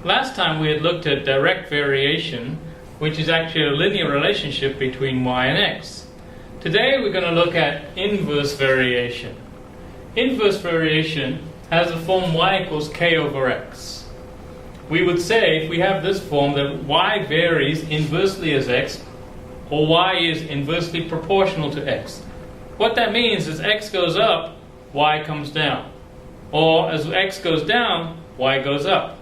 Last time we had looked at direct variation, which is actually a linear relationship between y and x. Today we're going to look at inverse variation. Inverse variation has the form y equals k over x. We would say, if we have this form, that y varies inversely as x, or y is inversely proportional to x. What that means is x goes up, y comes down. Or as x goes down, y goes up.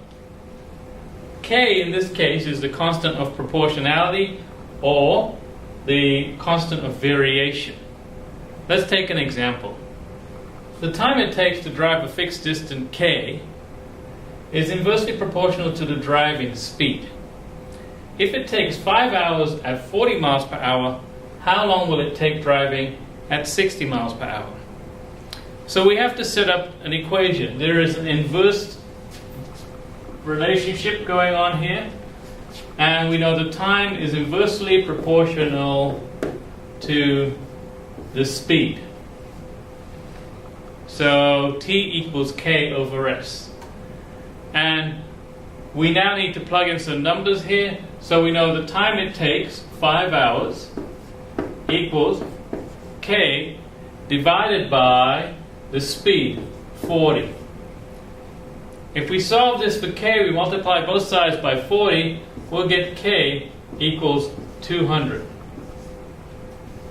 K in this case is the constant of proportionality or the constant of variation. Let's take an example. The time it takes to drive a fixed distance k is inversely proportional to the driving speed. If it takes 5 hours at 40 miles per hour, how long will it take driving at 60 miles per hour? So we have to set up an equation. There is an inverse relationship going on here, and we know the time is inversely proportional to the speed. So t equals k over s. And we now need to plug in some numbers here. So we know the time it takes, 5 hours, equals k divided by the speed, 40. If we solve this for k, we multiply both sides by 40, we'll get k equals 200.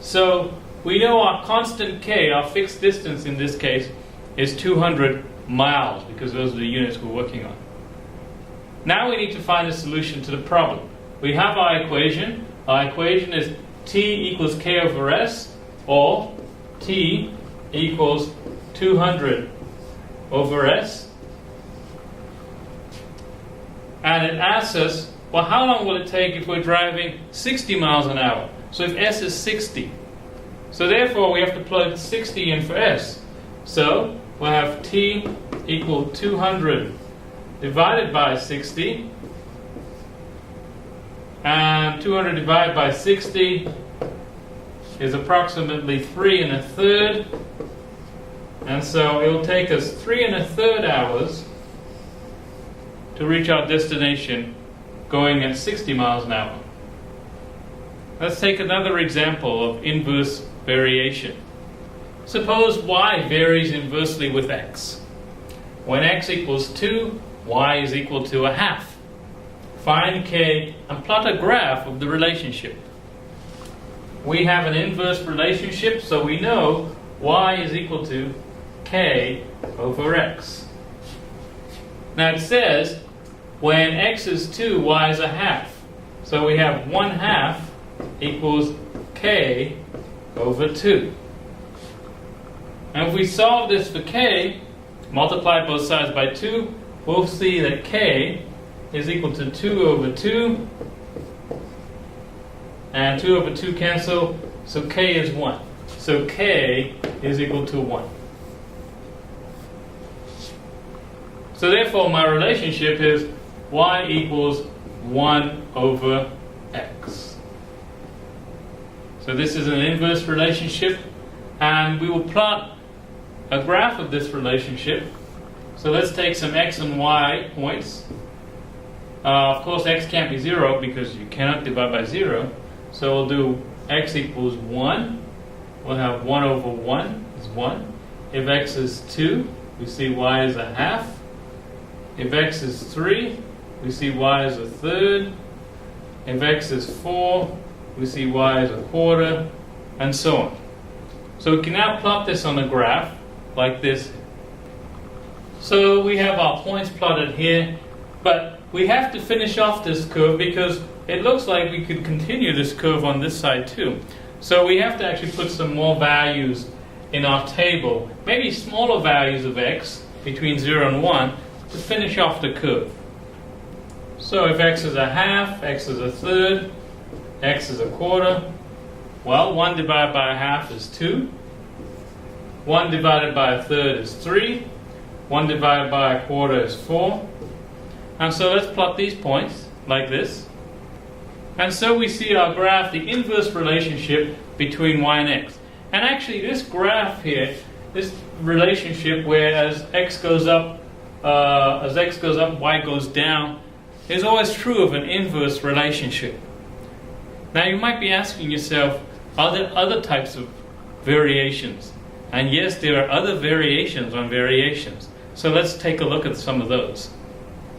So we know our constant k, our fixed distance in this case, is 200 miles, because those are the units we're working on. Now we need to find a solution to the problem. We have our equation. Our equation is t equals k over s, or t equals 200 over s. And it asks us, well, how long will it take if we're driving 60 miles an hour? So if s is 60. So therefore we have to plug 60 in for s. So we'll have t equal 200 divided by 60. And 200 divided by 60 is approximately 3 1/3. And so it will take us 3 1/3 hours to reach our destination going at 60 miles an hour. Let's take another example of inverse variation. Suppose y varies inversely with x. When x equals 2, y is equal to 1/2. Find k and plot a graph of the relationship. We have an inverse relationship, so we know y is equal to k over x. Now it says when x is 2, y is 1/2. So we have 1/2 equals k over 2. And if we solve this for k, multiply both sides by 2, we'll see that k is equal to 2 over 2. And 2 over 2 cancel, so k is 1. So k is equal to 1. So therefore my relationship is y equals 1 over x. So this is an inverse relationship, and we will plot a graph of this relationship. So let's take some x and y points. Of course x can't be 0 because you cannot divide by 0. So we'll do x equals 1. We'll have 1 over 1 is 1. If x is 2, we see y is 1/2. If x is 3, we see y is 1/3. If x is 4, we see y is 1/4, and so on. So we can now plot this on a graph like this. So we have our points plotted here, but we have to finish off this curve because it looks like we could continue this curve on this side too. So we have to actually put some more values in our table, maybe smaller values of x between 0 and 1 to finish off the curve. So if x is 1/2, x is 1/3, x is 1/4, well, 1 divided by 1/2 is 2. 1 divided by 1/3 is 3. 1 divided by 1/4 is 4. And so let's plot these points like this. And so we see our graph, the inverse relationship between y and x. And actually this graph here, this relationship where as x goes up, y goes down, is always true of an inverse relationship. Now you might be asking yourself, are there other types of variations? And yes, there are other variations on variations. So let's take a look at some of those.